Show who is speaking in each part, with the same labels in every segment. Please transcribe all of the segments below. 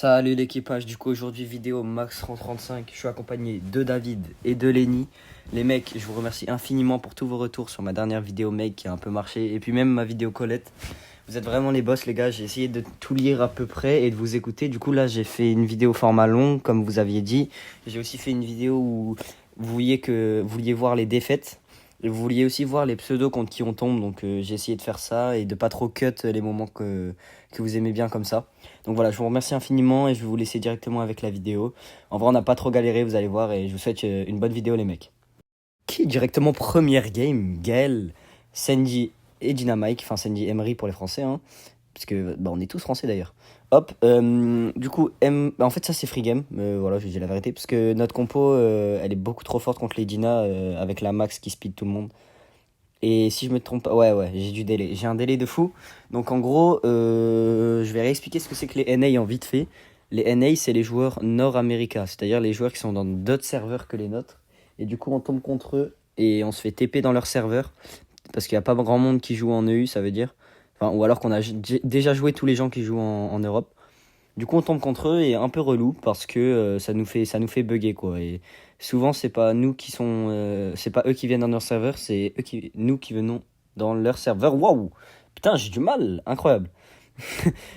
Speaker 1: Salut l'équipage, du coup aujourd'hui vidéo Max 135, je suis accompagné de David et de Lenny. Les mecs, je vous remercie infiniment pour tous vos retours sur ma dernière vidéo mec qui a un peu marché, et puis même ma vidéo Colette. Vous êtes vraiment les boss les gars, j'ai essayé de tout lire à peu près et de vous écouter. Du coup là j'ai fait une vidéo format long comme vous aviez dit. J'ai aussi fait une vidéo où vous vouliez voir les défaites. Et vous vouliez aussi voir les pseudos contre qui on tombe, donc j'ai essayé de faire ça et de pas trop cut les moments que vous aimez bien comme ça. Donc voilà, je vous remercie infiniment et je vais vous laisser directement avec la vidéo. En vrai, on n'a pas trop galéré, vous allez voir, et je vous souhaite une bonne vidéo les mecs. Qui directement première game, Gaël, Sandy et Dynamite, enfin Sandy Emery pour les Français, hein, parce que bah, on est tous Français d'ailleurs. Hop, du coup, en fait ça c'est free game, voilà, je dis la vérité, parce que notre compo, elle est beaucoup trop forte contre les Dina, avec la max qui speed tout le monde. Et si je me trompe pas, ouais, j'ai du délai. J'ai un délai de fou. Donc en gros, je vais réexpliquer ce que c'est que les NA en vite fait. Les NA, c'est les joueurs Nord-América, c'est-à-dire les joueurs qui sont dans d'autres serveurs que les nôtres. Et du coup, on tombe contre eux et on se fait TP dans leur serveur. Parce qu'il n'y a pas grand monde qui joue en EU, ça veut dire. Enfin, ou alors qu'on a déjà joué tous les gens qui jouent en Europe. Du coup, on tombe contre eux et un peu relou parce que ça nous fait bugger quoi. Et souvent, c'est pas nous qui sont, c'est pas eux qui viennent dans leur serveur, c'est nous qui venons dans leur serveur. Waouh, putain, j'ai du mal, incroyable.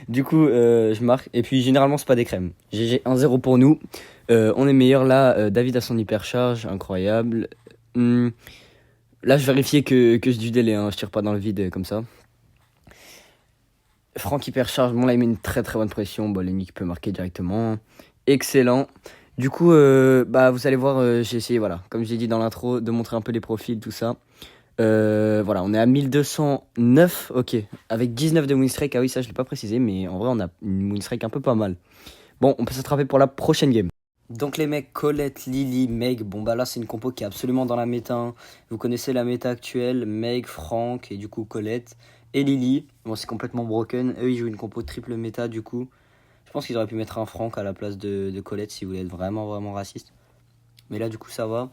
Speaker 1: Du coup, je marque et puis généralement c'est pas des crèmes. GG 1-0 pour nous. On est meilleur là. David a son hypercharge, incroyable. Là, je vérifiais que j'ai du délai, hein, je tire pas dans le vide comme ça. Franck hypercharge, bon là il met une très très bonne pression, bon Lenny qui peut marquer directement, excellent. Du coup, bah vous allez voir, j'ai essayé, voilà, comme j'ai dit dans l'intro, de montrer un peu les profils, tout ça. Voilà, on est à 1209, ok, avec 19 de win streak, ah oui ça je l'ai pas précisé, mais en vrai on a une win streak un peu pas mal. Bon, on peut s'attraper pour la prochaine game. Donc les mecs, Colette, Lily, Meg, bon bah là c'est une compo qui est absolument dans la méta, hein. Vous connaissez la méta actuelle, Meg, Franck et du coup Colette et Lily. Bon c'est complètement broken, eux ils jouent une compo triple méta du coup. Je pense qu'ils auraient pu mettre un Franck à la place de Colette si vous voulez être vraiment vraiment raciste. Mais là du coup ça va.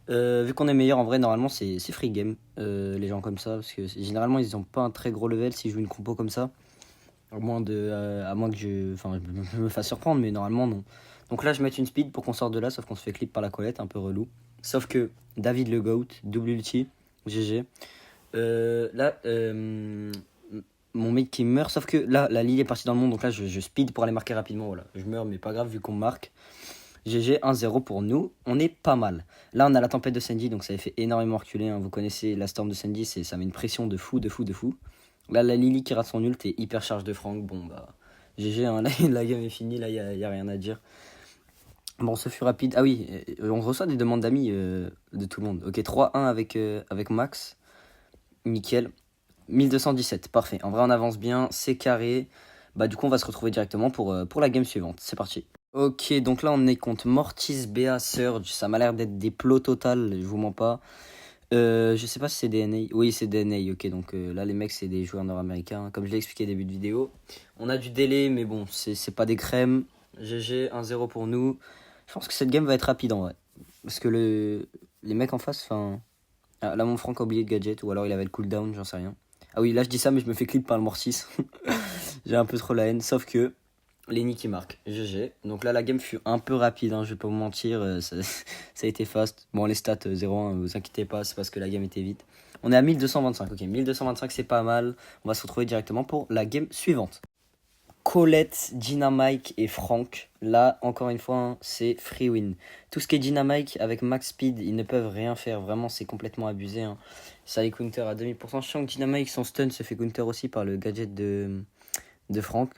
Speaker 1: Vu qu'on est meilleur en vrai normalement c'est free game, les gens comme ça, parce que généralement ils ont pas un très gros level s'ils jouent une compo comme ça. À moins que je me fasse surprendre, mais normalement non. Donc là, je vais mettre une speed pour qu'on sorte de là, sauf qu'on se fait clip par la Colette, un peu relou. Sauf que David le GOAT, double ulti, GG. Là, mon mec qui meurt, sauf que là, la Lily est partie dans le monde, donc là, je speed pour aller marquer rapidement. Voilà, je meurs, mais pas grave, vu qu'on marque. GG 1-0 pour nous, on est pas mal. Là, on a la tempête de Sandy, donc ça fait énormément reculer, hein. Vous connaissez la storm de Sandy, ça met une pression de fou, de fou, de fou. Là, la Lily qui rate son ult et hyper charge de Franck. Bon, bah, GG, hein, là, la game est finie, là, y a rien à dire. Bon, ce fut rapide. Ah oui, on reçoit des demandes d'amis de tout le monde. Ok, 3-1 avec Max. Nickel. 1217, parfait. En vrai, on avance bien, c'est carré. Bah, du coup, on va se retrouver directement pour la game suivante. C'est parti. Ok, donc là, on est contre Mortis, Béa, Surge. Ça m'a l'air d'être des plots total, je vous mens pas. Je sais pas si c'est DNA. Oui, c'est DNA. Ok, donc là, les mecs, c'est des joueurs nord-américains, hein, comme je l'ai expliqué au début de vidéo. On a du délai, mais bon, c'est pas des crèmes. GG, 1-0 pour nous. Je pense que cette game va être rapide en vrai. Parce que les mecs en face, enfin. Ah, là, mon Franck a oublié de gadget, ou alors il avait le cooldown, j'en sais rien. Ah oui, là, je dis ça, mais je me fais clip par le Mortis. J'ai un peu trop la haine, sauf que. Lenny qui marque, GG. Donc là, la game fut un peu rapide, hein, je vais pas vous mentir, ça a été fast. Bon, les stats 0-1, vous inquiétez pas, c'est parce que la game était vite. On est à 1225, ok, 1225 c'est pas mal. On va se retrouver directement pour la game suivante. Colette, Dynamite et Franck. Là, encore une fois, hein, c'est free win. Tout ce qui est Dynamite avec max speed, ils ne peuvent rien faire. Vraiment, c'est complètement abusé, hein. Ça est counter à 2000%. Je sens que Dynamite, son stun se fait counter aussi par le gadget de Franck.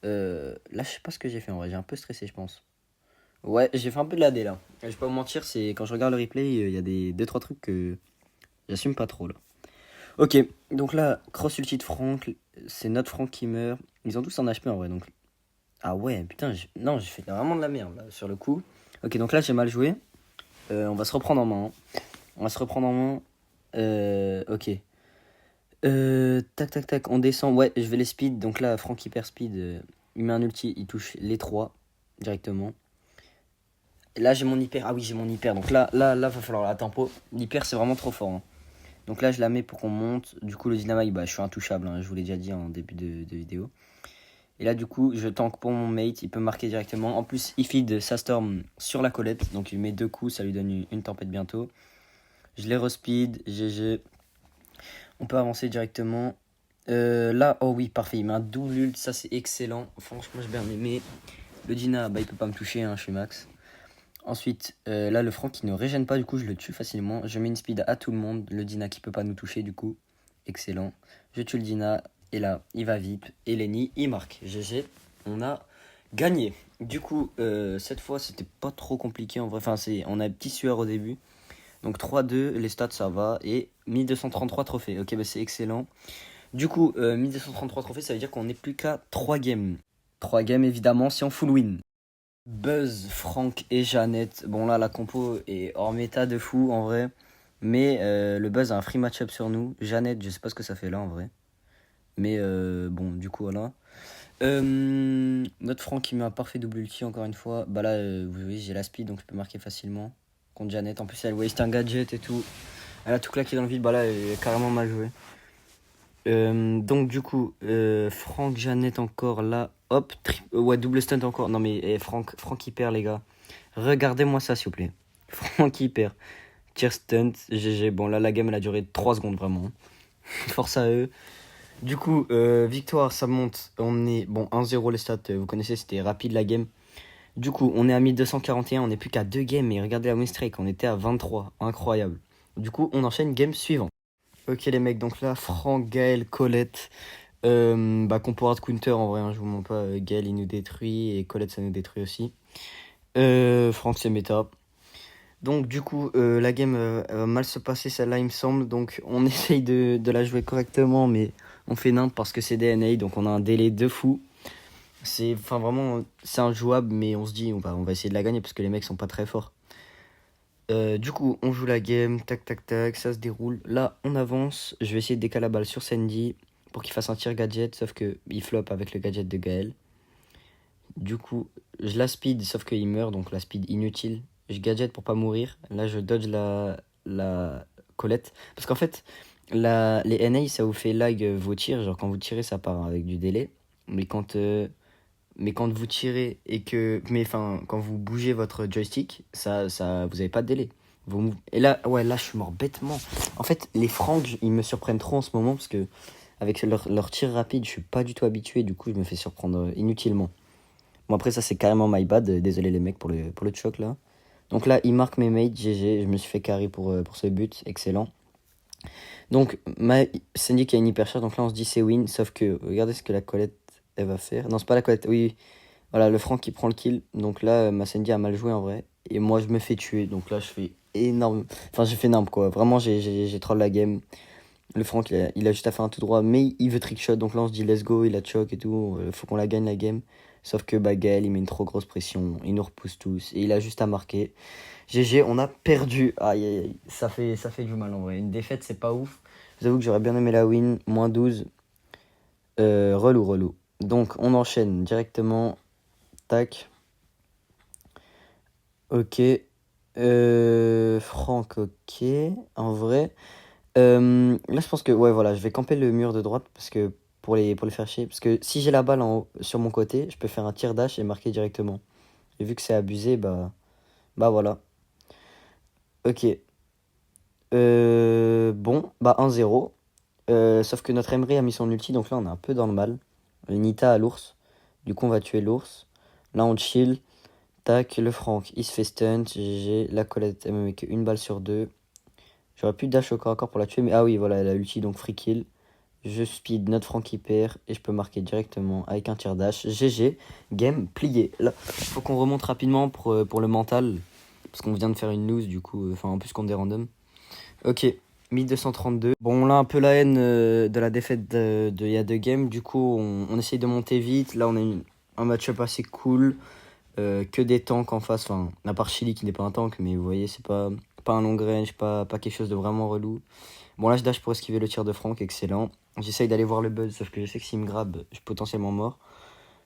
Speaker 1: Là, je sais pas ce que j'ai fait en vrai, j'ai un peu stressé, je pense. Ouais, j'ai fait un peu de la D là. Je vais pas vous mentir, c'est quand je regarde le replay, il y a des 2-3 trucs que j'assume pas trop là. Ok, donc là, cross ulti de Franck, c'est notre Franck qui meurt. Ils ont tous un HP en vrai, donc. Ah ouais, putain, non, j'ai fait vraiment de la merde là, sur le coup. Ok, donc là, j'ai mal joué. On va se reprendre en main, hein. On va se reprendre en main. Ok. Tac, tac, tac, on descend. Ouais, je vais les speed. Donc là, Franck hyper speed, il met un ulti, il touche les 3 directement. Et là, j'ai mon hyper. Ah oui, j'ai mon hyper. Donc là, va falloir la tempo. L'hyper, c'est vraiment trop fort, hein. Donc là, je la mets pour qu'on monte. Du coup, le dynamite, bah, je suis intouchable, hein, je vous l'ai déjà dit en début de vidéo. Et là, du coup, je tank pour mon mate, il peut marquer directement. En plus, il feed sa storm sur la Colette, donc il met 2 coups, ça lui donne une tempête bientôt. Je les respeed, GG. On peut avancer directement. Là, oh oui, parfait, il met un double ult, ça c'est excellent. Franchement, j'ai bien aimé. Le Dina, bah il peut pas me toucher, hein, je suis max. Ensuite, là, le Franck qui ne régène pas, du coup, je le tue facilement. Je mets une speed à tout le monde. Le Dina qui peut pas nous toucher, du coup. Excellent. Je tue le Dina. Et là, il va vite. Et Lenny, il marque. GG, on a gagné. Du coup, cette fois, c'était pas trop compliqué en vrai. Enfin, on a un petit sueur au début. Donc 3-2, les stats, ça va. Et 1233 trophées. Ok, bah c'est excellent. Du coup, 1233 trophées, ça veut dire qu'on n'est plus qu'à 3 games. 3 games, évidemment, si on full win. Buzz, Franck et Jeannette. Bon là la compo est hors méta de fou en vrai. Mais le Buzz a un free match-up sur nous. Jeannette, je sais pas ce que ça fait là en vrai. Mais bon du coup voilà. Notre Franck qui met un parfait double ulti encore une fois. Bah là vous voyez j'ai la speed donc je peux marquer facilement contre Jeannette. En plus elle waste un gadget et tout. Elle a tout claqué dans le vide. Bah là elle est carrément mal jouée. Donc du coup, Franck, Jeannette encore là, hop, ouais, double stunt encore. Non mais Franck il perd les gars. Regardez-moi ça s'il vous plaît. Franck il perd. Tier stunt, GG. Bon là la game elle a duré 3 secondes vraiment. Force à eux. Du coup, victoire ça monte. On est, bon 1-0 les stats, vous connaissez c'était rapide la game. Du coup on est à 1241, on n'est plus qu'à 2 games. Et regardez la win streak, on était à 23, incroyable. Du coup on enchaîne game suivant. Ok les mecs, donc là, Franck, Gaël, Colette, bah qu'on pourra de counter en vrai, hein, je vous mens pas, Gaël il nous détruit et Colette ça nous détruit aussi. Franck c'est méta. Donc du coup, la game elle va mal se passer celle-là il me semble, donc on essaye de la jouer correctement, mais on fait nimp parce que c'est DNA, donc on a un délai de fou. Enfin vraiment, c'est injouable, mais on se dit on va essayer de la gagner parce que les mecs sont pas très forts. Du coup, on joue la game, tac tac tac, ça se déroule. Là, on avance. Je vais essayer de décaler la balle sur Sandy pour qu'il fasse un tir gadget, sauf que il flop avec le gadget de Gaël. Du coup, je la speed, sauf qu'il meurt, donc la speed inutile. Je gadget pour pas mourir. Là, je dodge la Colette. Parce qu'en fait, les NA, ça vous fait lag vos tirs. Genre, quand vous tirez, ça part avec du délai. Mais quand vous tirez et que. Mais enfin, quand vous bougez votre joystick, vous avez pas de délai. Et là, ouais, là, je suis mort bêtement. En fait, les Franks, ils me surprennent trop en ce moment parce que, avec leur tir rapide, je suis pas du tout habitué. Du coup, je me fais surprendre inutilement. Bon, après, ça, c'est carrément my bad. Désolé, les mecs, pour le choc là. Donc là, il marque mes mates, GG. Je me suis fait carry pour ce but. Excellent. Donc, Sandy qui a une hyper charge. Donc là, on se dit c'est win. Sauf que, regardez ce que la Colette, elle va faire. Non, c'est pas la Colette. Oui, voilà, le Franck qui prend le kill. Donc là, ma Sandy a mal joué en vrai. Et moi, je me fais tuer. Donc là, je fais énorme. Enfin, j'ai fait énorme quoi. Vraiment, j'ai troll la game. Le Franck, il a juste à faire un tout droit. Mais il veut trickshot. Donc là, on se dit let's go. Il a choc et tout. Faut qu'on la gagne la game. Sauf que bah, Gaël, il met une trop grosse pression. Il nous repousse tous. Et il a juste à marquer. GG, on a perdu. Aïe, aïe, aïe. Ça fait du mal en vrai. Une défaite, c'est pas ouf. Je vous avoue que j'aurais bien aimé la win. Moins 12. Relou. Donc, on enchaîne directement. Tac. Ok. Franck, ok. En vrai. Là, je pense que, ouais, voilà, je vais camper le mur de droite parce que pour les faire chier. Parce que si j'ai la balle sur mon côté, je peux faire un tir dash et marquer directement. Et vu que c'est abusé, bah voilà. Ok. Bon, bah 1-0. Sauf que notre Emery a mis son ulti, donc là, on est un peu dans le mal. Nita à l'ours. Du coup, on va tuer l'ours. Là, on chill. Tac, le Franck, il se fait stunt. GG. La Colette, elle me met qu'une balle sur deux. J'aurais pu dash au corps à corps pour la tuer, mais ah oui, voilà, elle a ulti, donc free kill. Je speed, notre Franck qui perd, et je peux marquer directement avec un tir dash. GG, game plié. Là, faut qu'on remonte rapidement pour le mental, parce qu'on vient de faire une lose, du coup, enfin, en plus contre des randoms. Ok, 1232. Bon, on a un peu la haine de la défaite il y a 2 games, du coup, on essaye de monter vite. Là, on a un match-up assez cool. Que des tanks en face, enfin, à part Chili qui n'est pas un tank, mais vous voyez, c'est pas un long range, pas quelque chose de vraiment relou. Bon, là, je dash pour esquiver le tir de Franck, excellent. J'essaye d'aller voir le buzz, sauf que je sais que s'il me grabe, je suis potentiellement mort.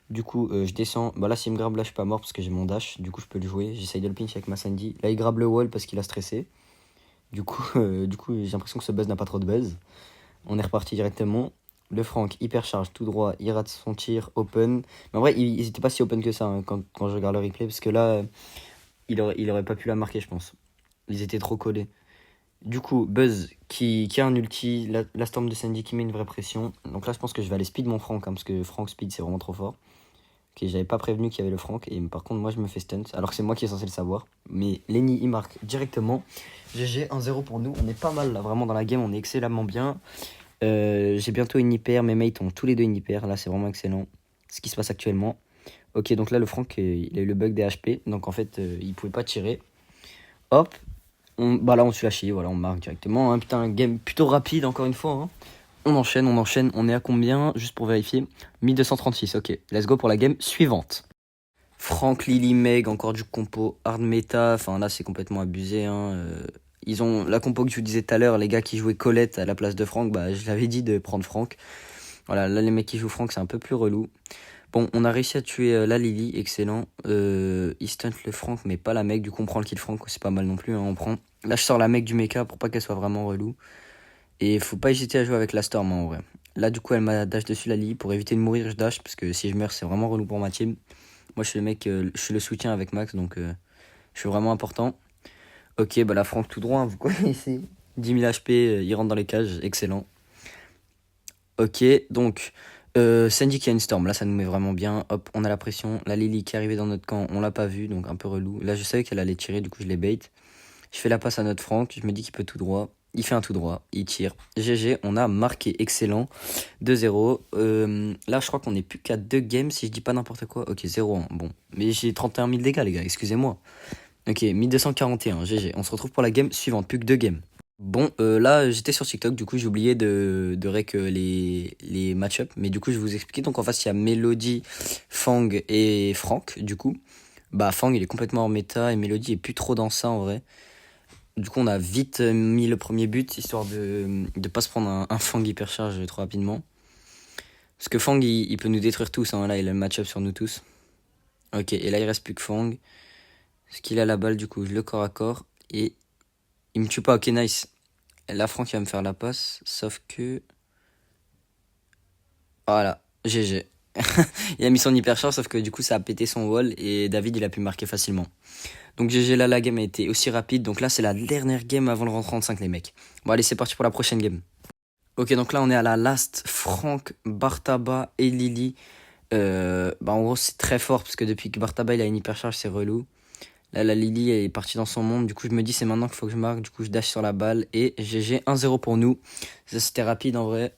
Speaker 1: Du coup, je descends. Bah là, s'il me grabe, là, je suis pas mort parce que j'ai mon dash. Du coup, je peux le jouer. J'essaye de le pinch avec ma Sandy. Là, il grabe le wall parce qu'il a stressé. Du coup, j'ai l'impression que ce buzz n'a pas trop de buzz. On est reparti directement. Le Franck, hyper charge, tout droit, il rate son tir, open. Mais en vrai, ils étaient pas si open que ça hein, quand je regarde le replay, parce que là, il aurait pas pu la marquer, je pense. Ils étaient trop collés. Du coup, Buzz qui a un ulti, la Storm de Sandy qui met une vraie pression. Donc là, je pense que je vais aller speed mon Franck, hein, parce que Franck speed, c'est vraiment trop fort. Ok, j'avais pas prévenu qu'il y avait le Franck, et par contre, moi, je me fais stunt, alors que c'est moi qui est censé le savoir. Mais Lenny, il marque directement. GG, 1-0 pour nous. On est pas mal, là, vraiment, dans la game, on est excellemment bien. J'ai bientôt une hyper, mes mates ont tous les deux une hyper. Là, c'est vraiment excellent ce qui se passe actuellement. Ok, donc là, le Franck, il a eu le bug des HP, donc en fait, il pouvait pas tirer. Hop, bah là, on se l'a chié, voilà, on marque directement. Hein. Putain, game plutôt rapide, encore une fois. Hein. On enchaîne, on est à combien? Juste pour vérifier. 1236, ok. Let's go pour la game suivante. Franck, Lily, Meg, encore du compo, hard meta. Enfin là, c'est complètement abusé. Hein. Ils ont la compo que je vous disais tout à l'heure, les gars qui jouaient Colette à la place de Franck, bah je l'avais dit de prendre Franck. Voilà, là, les mecs qui jouent Franck, c'est un peu plus relou. Bon, on a réussi à tuer la Lily, excellent. Il stunt le Franck, mais pas la Meg. Du coup, on prend le kill Franck, c'est pas mal non plus. Hein, on prend. Là, je sors la Meg du mecha pour pas qu'elle soit vraiment relou. Et faut pas hésiter à jouer avec la Storm en vrai. Là, du coup, elle m'a dash dessus la Lily. Pour éviter de mourir, je dash. Parce que si je meurs, c'est vraiment relou pour ma team. Moi, je suis le mec, je suis le soutien avec Max. Donc, je suis vraiment important. Ok, bah la Franck tout droit, hein, vous connaissez. 10 000 HP, il rentre dans les cages. Excellent. Ok, donc. Sandy qui a une Storm. Là, ça nous met vraiment bien. Hop, on a la pression. La Lily qui est arrivée dans notre camp. On l'a pas vue. Donc, un peu relou. Là, je savais qu'elle allait tirer. Du coup, je l'ai bait. Je fais la passe à notre Franck. Je me dis qu'il peut tout droit. Il fait un tout droit, il tire. GG, on a marqué, excellent. 2-0. Là, je crois qu'on est plus qu'à 2 games, si je dis pas n'importe quoi. Ok, 0-1. Bon, mais j'ai 31 000 dégâts, les gars, excusez-moi. Ok, 1241, GG. On se retrouve pour la game suivante, plus que 2 games. Bon, là, j'étais sur TikTok, du coup, j'ai oublié de rec les match-up. Mais du coup, je vais vous expliquer. Donc, en face, il y a Melody, Fang et Franck, du coup. Bah, Fang, il est complètement hors méta et Melody est plus trop dans ça, en vrai. Du coup, on a vite mis le premier but, histoire de pas se prendre un Fang hypercharge trop rapidement. Parce que Fang, il peut nous détruire tous. Hein. Là, il a le match-up sur nous tous. Ok, et là, il reste plus que Fang. Parce qu'il a la balle, du coup, je le corps à corps. Et il me tue pas. Ok, nice. Et là, Franck, il va me faire la passe. Sauf que... Voilà, GG. Il a mis son hypercharge, sauf que du coup, ça a pété son wall. Et David, il a pu marquer facilement. Donc GG, là, la game a été aussi rapide. Donc là, c'est la dernière game avant le rang 35, les mecs. Bon, allez, c'est parti pour la prochaine game. Ok, donc là, on est à la last. Franck, Bartaba et Lily. Bah, en gros, c'est très fort parce que depuis que Bartaba il a une hypercharge, c'est relou. Là, la Lily elle est partie dans son monde. Du coup, je me dis, c'est maintenant qu'il faut que je marque. Du coup, je dash sur la balle. Et GG, 1-0 pour nous. Ça, c'était rapide en vrai.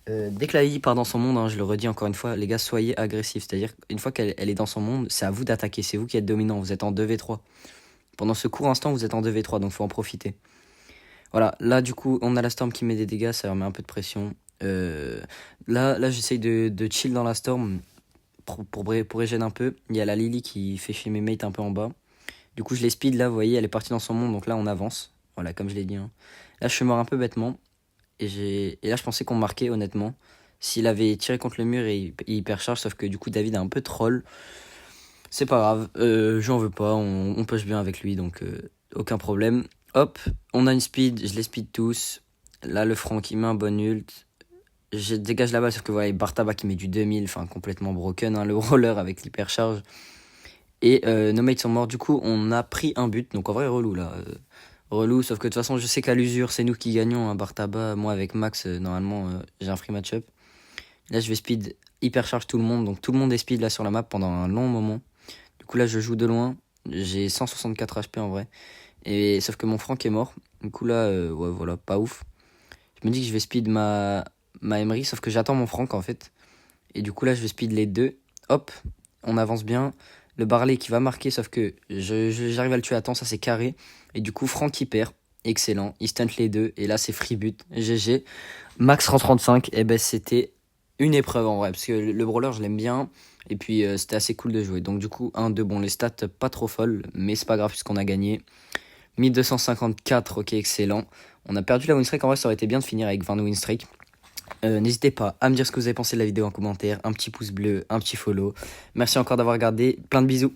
Speaker 1: Dès que la Lily part dans son monde, hein, je le redis encore une fois, les gars, soyez agressifs. C'est-à-dire, une fois qu'elle est dans son monde, c'est à vous d'attaquer. C'est vous qui êtes dominant. Vous êtes en 2v3. Pendant ce court instant, vous êtes en 2v3, donc faut en profiter. Voilà, là du coup, on a la Storm qui met des dégâts, ça remet un peu de pression. Là j'essaye de chill dans la Storm pour régénérer un peu. Il y a la Lily qui fait chier mes mates un peu en bas. Du coup, je les speed là, vous voyez, elle est partie dans son monde, donc là on avance. Voilà, comme je l'ai dit. Hein. Là, je suis mort un peu bêtement. Et là, je pensais qu'on marquait, honnêtement. S'il avait tiré contre le mur et il hypercharge, sauf que du coup, David a un peu troll. C'est pas grave, j'en veux pas, on push bien avec lui, donc aucun problème. Hop, on a une speed, je les speed tous. Là, le Franck, il met un bon ult. Je dégage la balle, sauf que voilà, Bartaba qui met du 2000, enfin complètement broken, hein, le roller avec l'hypercharge. Et nos mates sont morts, du coup, on a pris un but, donc en vrai, relou là. Relou, sauf que de toute façon, je sais qu'à l'usure, c'est nous qui gagnons. Hein, Bartaba, moi avec Max, normalement, j'ai un free match-up. Là, je vais speed hypercharge tout le monde, donc tout le monde est speed là sur la map pendant un long moment. Du coup, là, je joue de loin. J'ai 164 HP en vrai. Et sauf que mon Franck est mort. Du coup, là, ouais, voilà, pas ouf. Je me dis que je vais speed ma Emery, sauf que j'attends mon Franck en fait. Et du coup, là, je vais speed les deux. Hop, on avance bien. Le Barley qui va marquer, sauf que j'arrive à le tuer à temps, ça c'est carré. Et du coup, Franck il perd. Excellent. Il stunt les deux. Et là, c'est free but. GG. Max rend 35. Et ben, c'était une épreuve en vrai. Parce que le brawler, je l'aime bien. Et puis, c'était assez cool de jouer. Donc, du coup, 1-2. Bon, les stats pas trop folles. Mais c'est pas grave puisqu'on a gagné. 1254. Ok, excellent. On a perdu la win streak. En vrai, ça aurait été bien de finir avec 20 win streak. N'hésitez pas à me dire ce que vous avez pensé de la vidéo en commentaire. Un petit pouce bleu, un petit follow. Merci encore d'avoir regardé. Plein de bisous.